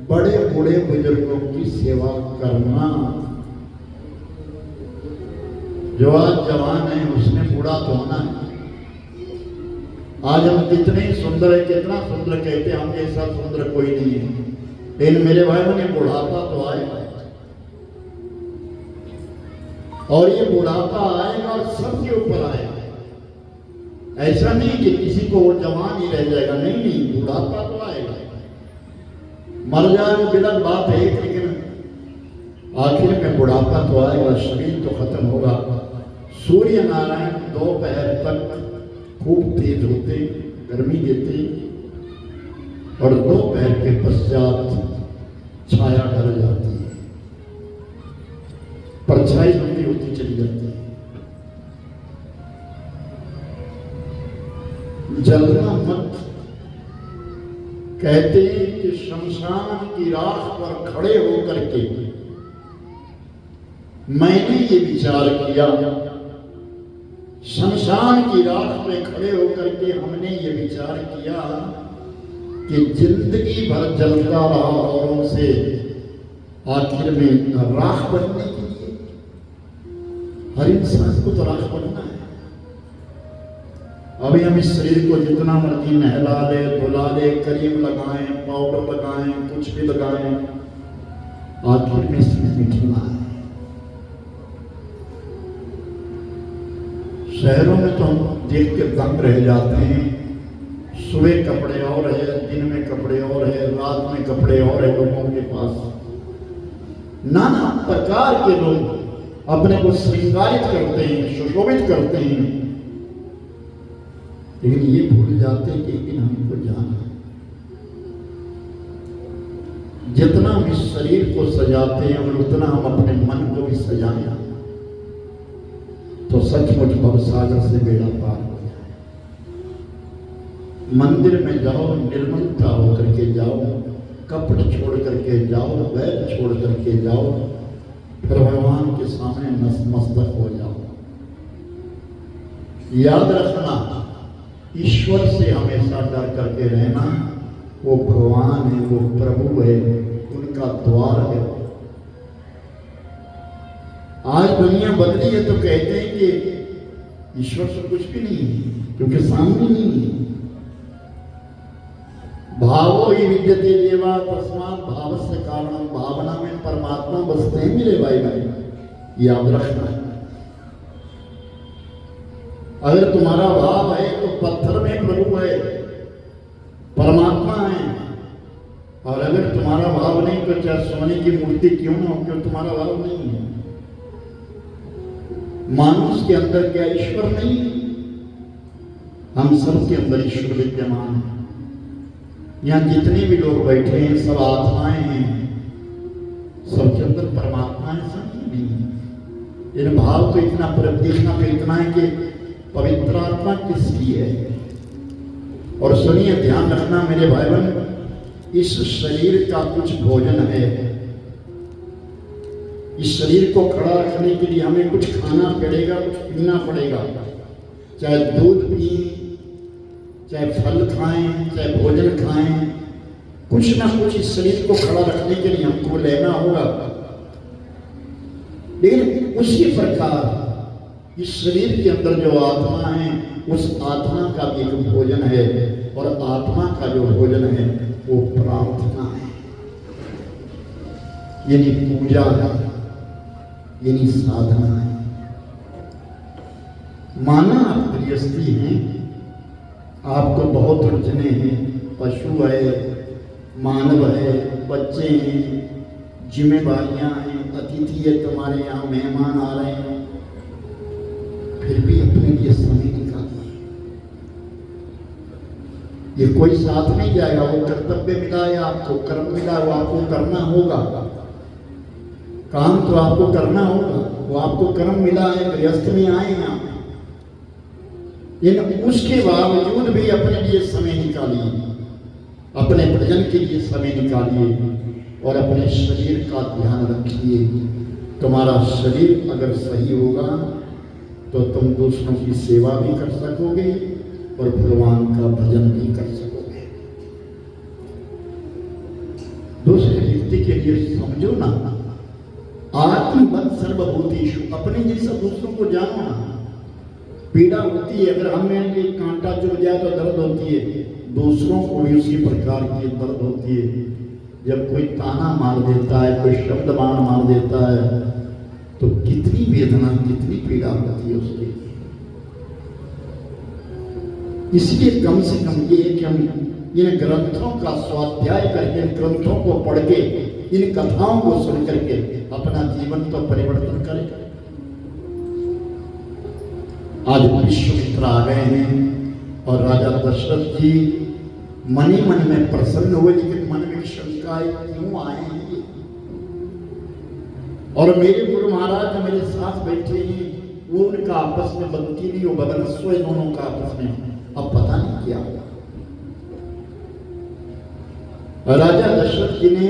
बड़े बूढ़े बुजुर्गों की सेवा करना। जो आज जवान है उसने बूढ़ा तो होना है। आज हम कितने सुंदर है, कितना सुंदर कहते हैं, हम जैसा सुंदर कोई नहीं है। लेकिन मेरे भाई ने बुढ़ापा तो आएगा, और ये बुढ़ापा आएगा और सबके ऊपर आएगा। ऐसा नहीं कि किसी को वो जवान ही रह जाएगा, नहीं नहीं, बुढ़ापा तो आएगा। मर जाए वो बिलक बात है, लेकिन आखिर में बुढ़ापा तो आएगा, शरीर तो खत्म होगा। सूर्य नारायण दोपहर तक खूब तेज होते, गर्मी देते, और दोपहर के पश्चात छाया ढल जाती है, परछाई लंबी होती चली जाती है। जलना मत। कहते हैं कि शमशान की राख पर खड़े होकर के मैंने ये विचार किया, शमशान की राख पे खड़े होकर के हमने ये विचार किया कि जिंदगी भर जलता रहा औरों से, आखिर में राख बनने के लिए हर इंसान को तो राख बनना है। अभी हम इस शरीर को जितना मर्जी नहला ले, धुला ले, क्रीम लगाएं, पाउडर लगाएं, कुछ भी लगाएं, आखिर में इसमें मिटना है। शहरों में तो हम देख के दंग रह जाते हैं। सुबह कपड़े और है, दिन में कपड़े और है, रात में कपड़े और है लोगों के पास। नाना प्रकार के लोग अपने को श्रृंगारित करते हैं, सुशोभित करते हैं, लेकिन ये भूल जाते हैं कि एक दिन हमको जाना है। जितना हम इस शरीर को सजाते हैं और उतना हम अपने मन को भी सजाएं तो सचमुच भवसागर से बेड़ा पार हो जाए। मंदिर में जाओ, निर्मलता होकर के जाओ, कपट छोड़ करके जाओ, वैर छोड़ करके जाओ, फिर भगवान के सामने नतमस्तक हो जाओ। याद रखना, ईश्वर से हमेशा डर करके रहना। वो भगवान है, वो प्रभु है, उनका द्वार है, आज दुनिया बदली है तो कहते हैं कि ईश्वर से कुछ भी नहीं है, क्योंकि सामने नहीं है। भावो ही विद्यते देवा तस्मात् भावस्य कारणम, भावना में परमात्मा बसते हैं मेरे भाई भाई, याद रखना। अगर तुम्हारा भाव है तो पत्थर में प्रभु है, परमात्मा है। और अगर तुम्हारा भाव नहीं तो चाहे सोने की मूर्ति क्यों ना हो, क्यों तुम्हारा भाव नहीं है। मानुष के अंदर क्या ईश्वर नहीं है? हम सब के अंदर ईश्वर विद्यमान है। यहाँ जितने भी लोग बैठे हैं सब आत्माएं हैं, सबके अंदर परमात्मा है, सब नहीं है। इन भाव को इतना देखना तो इतना है कि पवित्र आत्मा किसकी है। और सुनिए, ध्यान रखना मेरे भाई बहन, इस शरीर का कुछ भोजन है। इस शरीर को खड़ा रखने के लिए हमें कुछ खाना पड़ेगा, कुछ पीना पड़ेगा। चाहे दूध पिए, चाहे फल खाएं, चाहे भोजन खाएं, कुछ ना कुछ इस शरीर को खड़ा रखने के लिए हमको लेना होगा। लेकिन उसी प्रकार इस शरीर के अंदर जो आत्मा है, उस आत्मा का भी एक भोजन है। और आत्मा का जो भोजन है वो प्रार्थना है, यानी पूजा है, यानी साधना है। माना आप गृहस्थी हैं, आपको बहुत अड़चने हैं, पशु है, मानव है, बच्चे हैं, जिम्मेवारियां हैं, अतिथि है, तुम्हारे यहाँ मेहमान आ रहे हैं, फिर भी अपने लिए समय निकालिए। ये कोई साथ नहीं जाएगा, वो कर्तव्य मिला है आपको, कर्म मिला, वो आपको करना होगा। काम तो आपको करना होगा, वो आपको कर्म मिला है, गृहस्थ में आए हैं आप। लेकिन उसके बावजूद भी अपने लिए समय निकालिए, अपने भजन के लिए समय निकालिए और अपने शरीर का ध्यान रखिए। तुम्हारा शरीर अगर सही होगा तो तुम दूसरों की सेवा भी कर सकोगे और भगवान का भजन भी कर सकोगे। दूसरे व्यक्ति के लिए समझो ना, आत्मबल सर्वभूतेषु, अपने जैसा दूसरों को जानो ना। पीड़ा होती है, अगर हमें ये कांटा चुभ जाए तो दर्द होती है, दूसरों को भी उसी प्रकार की दर्द होती है। जब कोई ताना मार देता है, कोई शब्द बाण मार देता है, तो कितनी वेदना, कितनी पीड़ा होती है उसके। इसलिए कम से कम ये है कि हम इन ग्रंथों का स्वाध्याय करके, इन ग्रंथों को पढ़ के, इन कथाओं को सुन करके अपना जीवन तो परिवर्तन करें। आज विश्वामित्र आ गए हैं और राजा दशरथ जी मन ही मन में प्रसन्न हुए, लेकिन मन में शंका क्यों आए हैं। और मेरे गुरु महाराज जो मेरे साथ बैठे हैं, वो उनका आपस में बनती नहीं हो, बदनस्व है दोनों का आपस में। अब पता नहीं क्या होगा। राजा दशरथ जी ने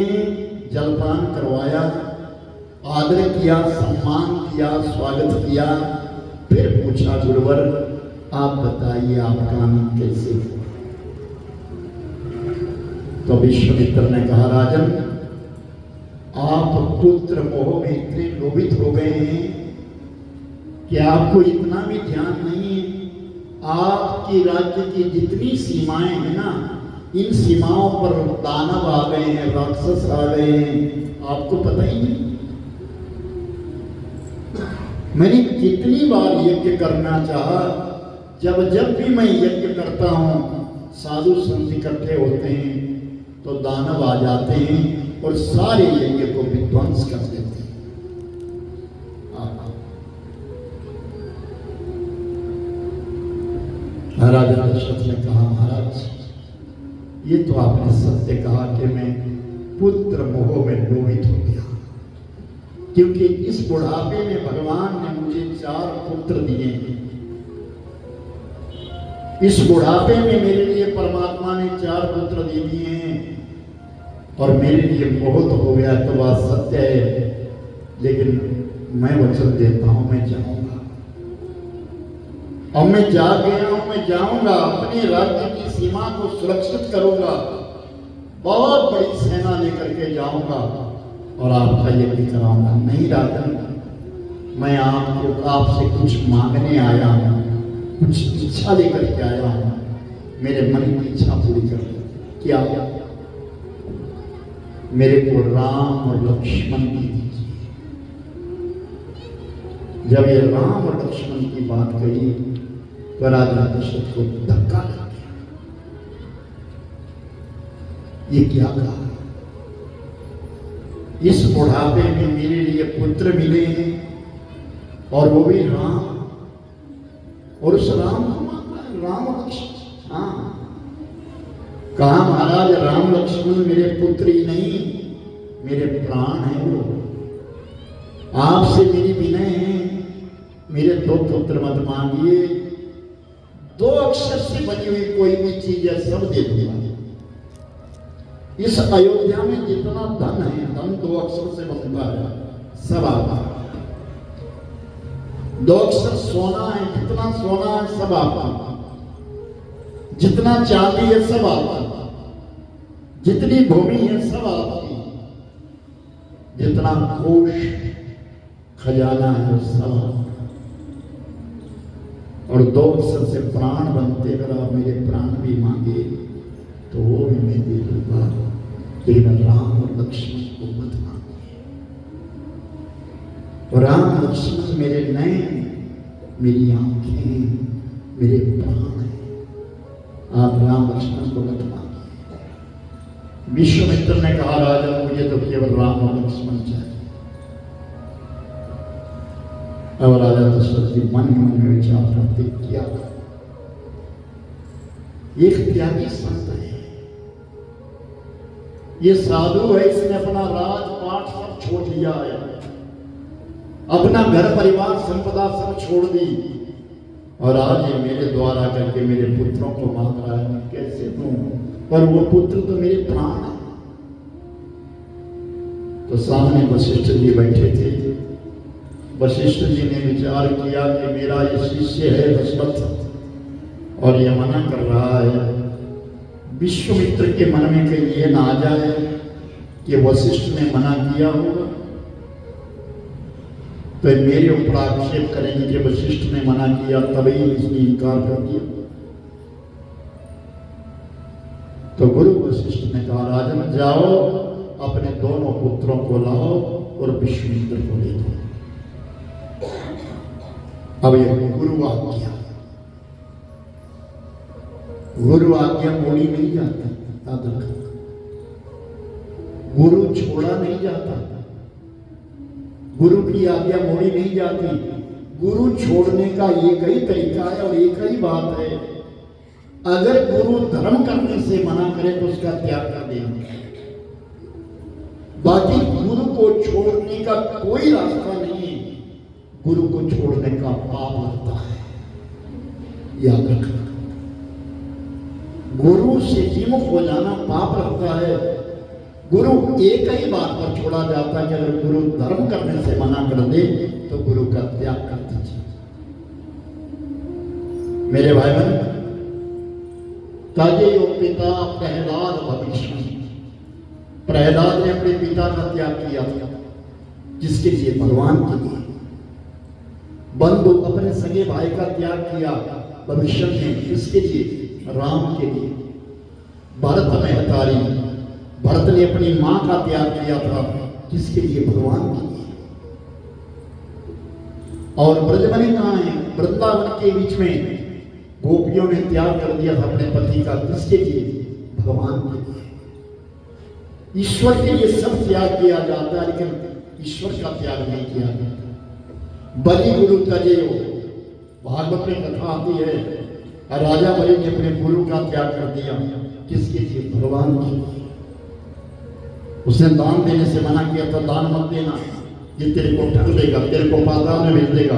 जलपान करवाया, आदर किया, सम्मान किया, स्वागत किया। फिर पूछा, गुरुवर आप बताइए आपका आनंद कैसे हो। तो विश्वामित्र ने कहा, राजन आप पुत्र मोह में इतने लोभित हो गए हैं कि आपको इतना भी ध्यान नहीं है। आपकी राज्य की जितनी सीमाएं हैं ना, इन सीमाओं पर दानव आ गए हैं, राक्षस आ गए हैं, आपको पता ही नहीं। मैंने कितनी बार यज्ञ करना चाहा, जब जब भी मैं यज्ञ करता हूं, साधु संत इकट्ठे होते हैं तो दानव आ जाते हैं और सारे यज्ञ को विध्वंस कर देते हैं। राजा दशरथ ने कहा, महाराज ये तो आपने सत्य कहा कि मैं पुत्र मोह में लोभित हो गया, क्योंकि इस बुढ़ापे में भगवान ने मुझे 4 पुत्र दिए हैं। इस बुढ़ापे में मेरे लिए परमात्मा ने 4 पुत्र दे दिए हैं और मेरे लिए मोह तो हो गया, तो बात सत्य है। लेकिन मैं वचन देता हूं, मैं जाऊंगा और मैं जा गया हूं, मैं जाऊंगा, अपने राज्य की सीमा को सुरक्षित करूंगा, बहुत बड़ी सेना लेकर के जाऊंगा और आपका यज्ञ कराऊंगा। नहीं राजन, मैं आपसे कुछ मांगने आया हूँ, कुछ इच्छा लेकर के आया हूँ, मेरे मन की इच्छा पूरी कर दो। क्या? मेरे को राम और लक्ष्मण की दीजिए। जब ये राम और लक्ष्मण की बात कही तो राजा दशरथ को धक्का लग गया। ये क्या कहा? इस बुढ़ापे में मेरे लिए पुत्र मिले हैं और वो भी राम, और उस राम को मांग रहा है, राम और लक्ष्मण। हाँ, कहा महाराज राम लक्ष्मण मेरे पुत्र ही नहीं, मेरे प्राण हैं वो। आपसे मेरी विनय है, मेरे 2 पुत्र मत मांगिए, 2 अक्षर से बनी हुई कोई भी चीज है सब दे दूंगा। इस अयोध्या में जितना धन है, धन 2 अक्षर से बनता है, सब आपका। 2 अक्षर सोना है, जितना सोना है सब आपका, जितना चांदी है सब आपका, जितनी भूमि है सब आपकी, जितना कोष खजाना है वो सब आपका। और 2 अक्षर से प्राण बनते, अगर आप मेरे प्राण भी मांगे तो वो भी मैं दे दूंगा, लेकिन राम और लक्ष्मण को मत मांगिए। तो राम लक्ष्मण मेरे नयन, मेरी आंखें, मेरे प्राण हैं, आप राम लक्ष्मण को मत मांगिए। विश्वामित्र ने कहा राजा मुझे तो केवल राम और लक्ष्मण चाहिए। अब राजा दशरथ जी मन ही मन में विचार करते क्या? एक त्यागी संत है, ये साधु है, इसने अपना राजपाट सब छोड़ लिया है, अपना घर परिवार संपदा सब छोड़ दी, और आज ये मेरे द्वारा करके मेरे पुत्रों को मांग रहा है, मैं कैसे दूं? पर वो पुत्र तो मेरे प्राण है। तो सामने वशिष्ठ जी बैठे थे। वशिष्ठ जी ने विचार किया कि मेरा ये शिष्य है दशरथ और ये मना कर रहा है, विश्वामित्र के मन में कहीं ये ना आ जाए कि वशिष्ठ ने मना किया होगा तो मेरे ऊपर आक्षेप करेंगे कि वशिष्ठ ने मना किया तभी इसने इनकार कर दिया। तो गुरु वशिष्ठ ने कहा राजन जाओ, अपने दोनों पुत्रों को लाओ और विश्वामित्र को ले दो। अब यह गुरु आज्ञा, गुरु आज्ञा मोड़ी नहीं जाती, याद रखना। गुरु छोड़ा नहीं जाता, गुरु की आज्ञा मोड़ी नहीं जाती। गुरु छोड़ने का एक ही तरीका है और एक ही बात है, अगर गुरु धर्म करने से मना करे तो उसका त्याग कर देना। बाकी गुरु को छोड़ने का कोई रास्ता नहीं है, गुरु को छोड़ने का पाप आता है, याद रखना। गुरु से विमुख हो जाना पाप लगता है। गुरु एक ही बात पर छोड़ा जाता है कि अगर गुरु धर्म करने से मना कर दे तो गुरु का त्याग कर दीजिए। मेरे भाई बहन, ताजे यो पिता प्रहलाद भविष्य, प्रहलाद ने अपने पिता का त्याग किया था, जिसके लिए भगवान के लिए। बंधु अपने सगे भाई का त्याग किया भविष्य में, किसके लिए? राम के लिए। भरत महतारी, भरत ने अपनी मां का त्याग किया था, किसके लिए? भगवान के लिए। और ब्रजमणि कहाँ है? वृंदावन के बीच में गोपियों ने त्याग कर दिया था अपने पति का, किसके लिए? भगवान के लिए। ईश्वर के लिए सब त्याग किया जाता है, लेकिन ईश्वर का त्याग नहीं किया जाता। बलि गुरु तजेयो, भागवत में कथा आती है, राजा बलि ने अपने गुरु का त्याग कर दिया, किसके लिए? भगवान के लिए। उसने दान देने से मना किया था, दान मत देना, ये तेरे को ठग देगा, तेरे को पाताल में भेज देगा।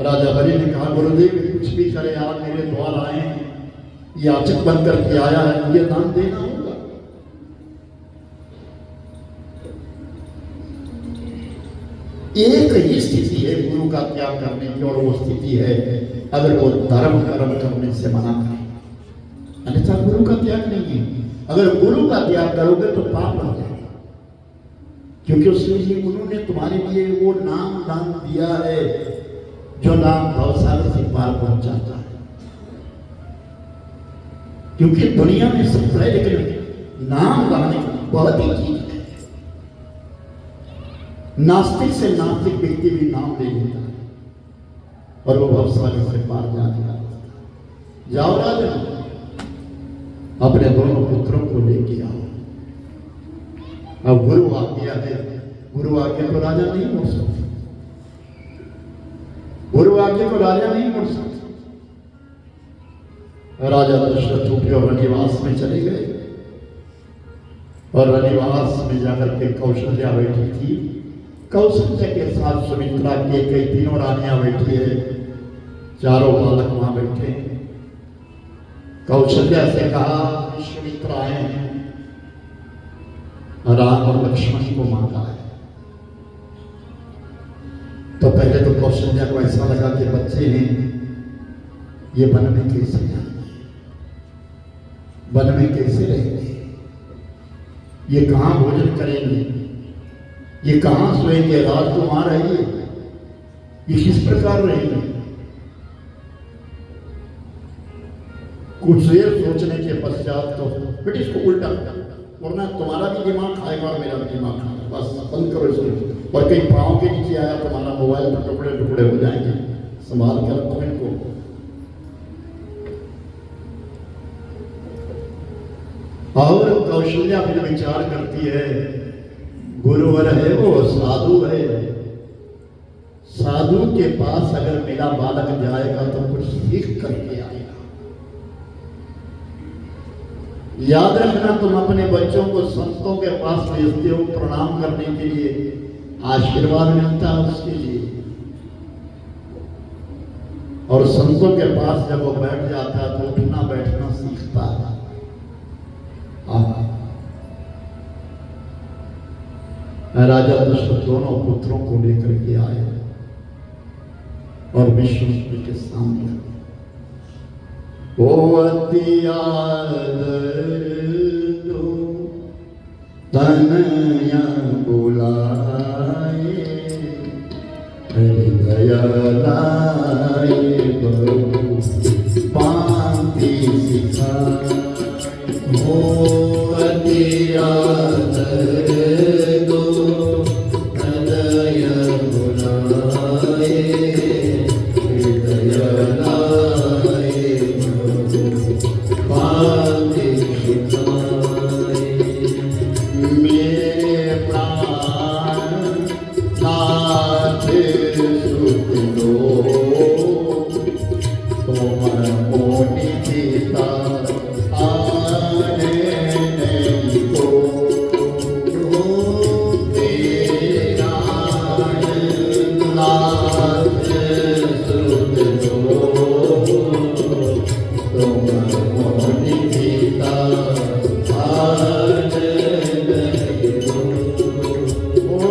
राजा बलि ने कहा गुरुदेव कुछ भी करे, आप मेरे द्वार आए हैं, याचक बन करके आया है, मुझे दान देना होगा। एक ही स्थिति है गुरु का त्याग करने की, और वो स्थिति है अगर वो धर्म कर्म करने से मना करे, अन्यथा गुरु का त्याग नहीं है। अगर गुरु का त्याग करोगे तो पाप लग जाएगा। क्योंकि उसने उन्होंने तुम्हारे लिए वो नाम दान दिया है जो नाम भवसागर से पार पहुंचाता है। क्योंकि दुनिया में सब है, लेकिन नाम दान एक बहुत ही चीज है। नास्तिक से नास्तिक व्यक्ति भी नाम ले लेता है और वो भवसागर से पार जाने का रास्ता। जाओ राजन, अपने दोनों पुत्रों को लेके आओ। अब गुरु आज्ञा है, गुरु आज्ञा को राजा नहीं मोड़ सकता, गुरु आज्ञा को राजा नहीं मोड़ सकता। राजा दशरथ उठे और रनिवास में चले गए और रनिवास में जाकर के कौशल्या बैठी थी। कौशल्या के साथ सुमित्रा के कई तीनों रानियां बैठी है, चारों बालक वहां बैठे। कौशल्या से कहा सुमित्रा है, राम और लक्ष्मण को मांगा है। तो पहले तो कौशल्या को ऐसा लगा कि बच्चे हैं, ये वन में कैसे जाएंगे, वन में कैसे रहेंगे, ये कहां भोजन करेंगे, ये कहां सोएंगे, रात तो वहां रहेंगे, ये किस प्रकार रहेंगे। कुछ देर सोचने के पश्चात तो बेटी इसको उल्टा, वरना तुम्हारा भी दिमाग खाएगा और मेरा भी दिमाग खाएगा, बस बंद करो इसको। और कहीं पाँव के नीचे आया तुम्हारा मोबाइल तो टुकड़े टुकड़े हो जाएंगे, संभाल कर रखो इनको। और कौशल्या फिर विचार करती है, गुरुवर है वो साधु है, साधु के पास अगर मेरा बालक जाएगा तो कुछ सीख करके आएगा। याद रखना, तुम अपने बच्चों को संतों के पास भेजते हो प्रणाम करने के लिए, आशीर्वाद मिलता है उसके लिए। और संतों के पास जब वो बैठ जाता है तो उठना बैठना सीखता है। राजा दशरथ दोनों पुत्रों को लेकर के आए और विश्वामित्र के सामने, ओ अति आदर दो तनया बुलाए, हृदय लाए बहु पांति सिखाए। ओ अति आदर दो हृदय बुलाए, हृदय लाए पांति सिखाए। मेरे प्राण नाथ सुत लो, तुम मोनि पिता आने नहीं को। तेरा नाथ सुत लो, तुम मोनि पिता आने नहीं को। ओ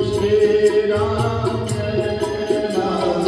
श्री राम नाम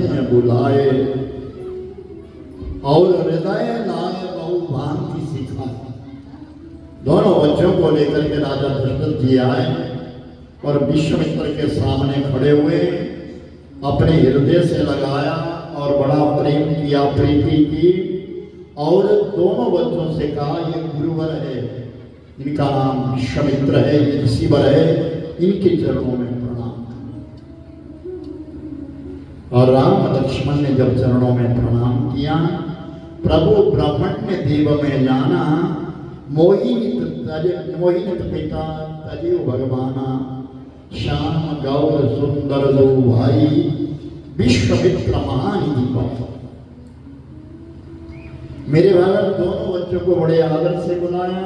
हैं बुलाए, और हृदय लाए बहु भांति सिखाए। दोनों बच्चों को लेकर के राजा दशरथ जी आए और विश्वामित्र के सामने खड़े हुए, अपने हृदय से लगाया और बड़ा प्रेम किया, प्रीति की, और दोनों बच्चों से कहा ये गुरुवर है, इनका नाम विश्वामित्र है, ये ऋषिवर है, इनके चरणों में प्रणाम। और राम लक्ष्मण ने जब चरणों में प्रणाम किया, प्रभु ब्राह्मण्य देव में जाना, मोहित पिता तजिव भगवाना, श्याम गौर सुंदर दो भाई, विश्वामित्र महानिधि पाओ। मेरे भारत दोनों बच्चों को बड़े आदर से बुलाया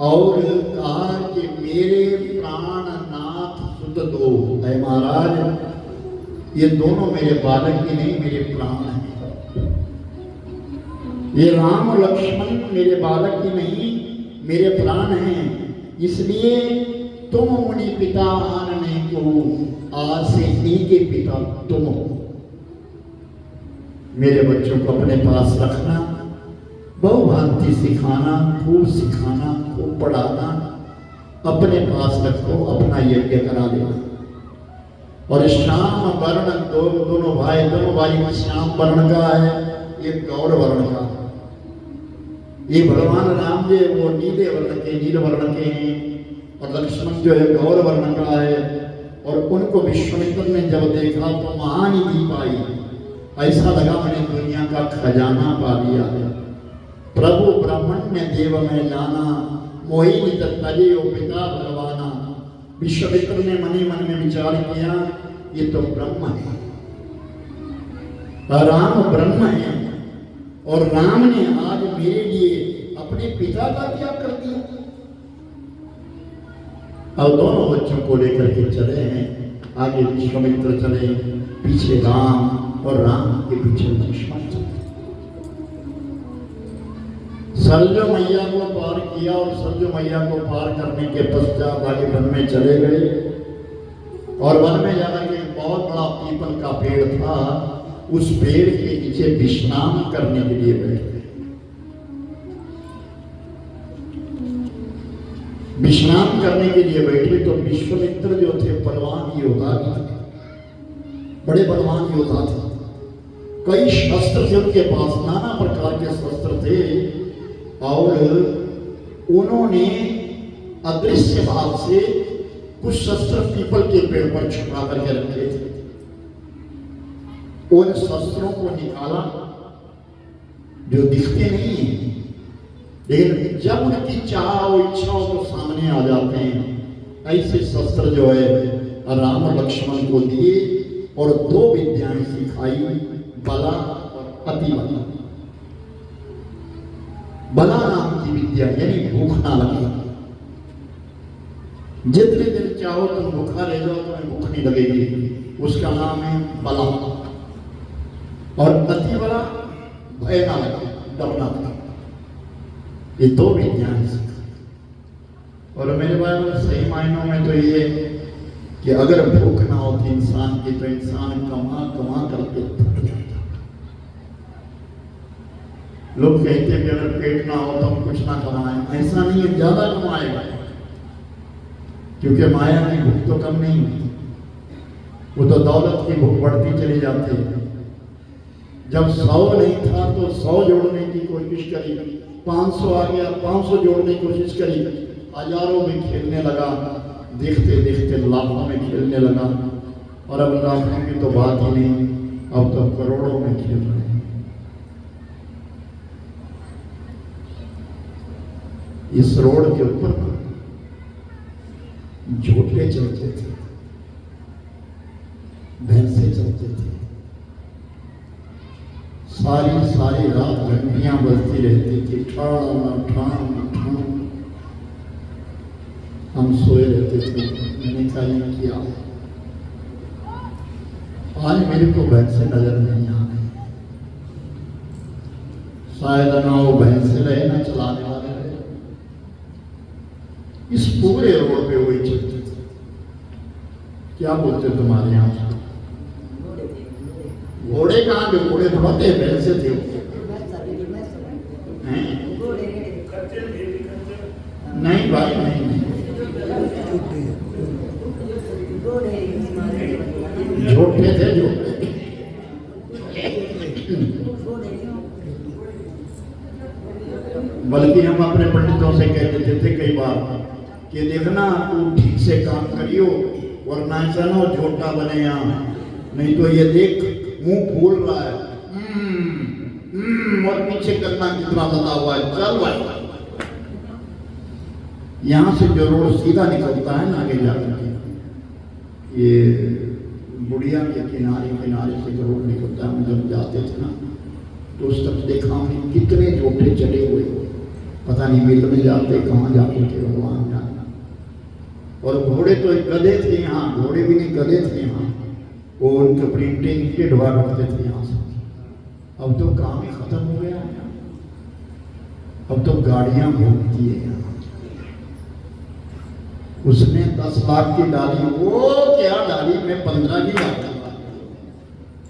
और कहा कि मेरे प्राणनाथ सुत दो है महाराज, ये दोनों मेरे बालक ही नहीं, मेरे प्राण हैं। ये राम लक्ष्मण मेरे बालक ही नहीं, मेरे प्राण हैं। इसलिए तुम मुनि पिता आनने को, आज से इनके पिता तुम हो। मेरे बच्चों को अपने पास रखना, बहुभांति सिखाना, खूब सिखाना, खूब पढ़ाना, अपने पास रखो, अपना यज्ञ करा देना। और श्याम वर्ण दोनों भाई में श्याम वर्ण का है, ये गौर वर्ण का। ये भगवान राम जो वो नीले वर्ण के, नील वर्ण के हैं, और लक्ष्मण जो है गौर वर्ण का है। और उनको विश्वामित्र ने जब देखा तो महानिधि पाई, ऐसा लगा मैंने दुनिया का खजाना पा लिया है। प्रभु ब्राह्मण्य देव में जाना, मोहिनी तजयो पिता भगवाना। विश्वामित्र ने मन ही मन में विचार किया, ये तो ब्रह्म है, राम ब्रह्म है, और राम ने आज मेरे लिए अपने पिता का त्याग कर दिया। अब दोनों बच्चों को लेकर के चले हैं, आगे विश्वामित्र चले, पीछे राम, और राम के पीछे लक्ष्मण चले। सरजू मैया को पार किया, और सरजू मैया को पार करने के पश्चात आगे वन में चले गए। और वन में जाकर के बहुत बड़ा पीपल का पेड़ था, उस पेड़ के नीचे विश्राम करने के लिए बैठे। विश्राम करने के लिए बैठे तो विश्वामित्र जो थे बलवान योद्धा थे, बड़े बलवान योद्धा थे। कई शस्त्र थे उनके पास, नाना प्रकार के शस्त्र थे, और उन्होंने अदृश्य भाव से कुछ शस्त्र पीपल के पेड़ पर छुपा करके रखे थे। उन शस्त्रों को निकाला, जो दिखते नहीं है, लेकिन जब उनकी चाह और इच्छा हो तो सामने आ जाते हैं। ऐसे शस्त्र जो है राम लक्ष्मण को दिए, और दो विद्याएं सिखाई, बला और अति बला। बला नाम की विद्या, यानी भूख ना लगे, जितने दिन चाहो तुम भूखा रह जाओ, तुम्हें भूख नहीं लगेगी, उसका नाम है बला। और अति बला, भय ना लगे, डर ना लगे। ये दो विद्याएं सिखा। और मेरे भाई सही मायनों में तो ये कि अगर भूख ना होती इंसान की, तो इंसान कमा कमा करके थक जाता। लोग कहते हैं कि अगर पेट ना हो तो हम कुछ ना कमाएं, ऐसा नहीं है, ज्यादा कमाएगा, क्योंकि माया की भूख तो कम नहीं होती, वो तो दौलत की भूख बढ़ती चली जाती है। जब 100 नहीं था तो 100 जोड़ने की कोशिश करी, 500 आ गया, 500 जोड़ने की कोशिश करी, हजारों में खेलने लगा, देखते देखते लाखों में खेलने लगा, और अब लाखों की तो बात ही नहीं, अब तो करोड़ों में खेल रहे हैं। इस रोड के ऊपर झोटे चलते थे, भैंसे चलते थे, सारी रात घंटियां बजती रहती थी, ठाण ठाण ठाण। हम सोए रहते थे। मैंने कहा ये क्या? आज मेरे को भैंसे नजर नहीं आ रही, शायद ना वो भैंसे रहे ना चलाने वाले रहे। इस पूरे रोड पे वही चलते थे। क्या बोलते तुम्हारे यहाँ? घोड़े कहाँ के? घोड़े थोड़ा थे, भैंसे थे वो। हैं? नहीं भाई, नहीं नहीं, झूठे थे जो। बल्कि हम अपने पंडितों से कह देते थे कई बार कि देखना तू ठीक से काम करियो, वरना ऐसा ना हो झोटा बने यहाँ, नहीं तो ये देख मुंह फूल रहा है, और पीछे करना कितना लगा हुआ है, चल भाई। यहाँ से जो रोड सीधा निकलता है ना आगे जाकर के, ये बुढ़िया के किनारे किनारे से जो रोड निकलता है, हम जब जाते थे ना तो उस तक देखा हमने कितने झोटे चले हुए, पता नहीं मिल में जाते कहाँ जाते थे, भगवान जाना। और घोड़े तो गधे थे यहाँ, घोड़े भी नहीं गधे थे यहाँ, वो उनके प्रिंटिंग के ढुआ करते थे यहाँ से। अब तो काम ही खत्म हो गया है, अब तो गाड़ियां घूमती है यहाँ। उसने 10 लाख की डाली, वो क्या डाली, मैं 15 की डाली।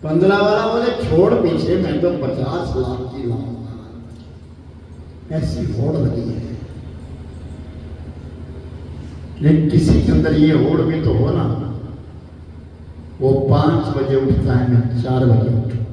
15 वाला बोले छोड़ पीछे, मैं तो 50 लाख की लाऊंगा। ऐसी होड़ लगी है, लेकिन किसी के अंदर ये होड़ भी तो हो ना। वो 5 बजे उठता है, मैं 4 बजे उठूं।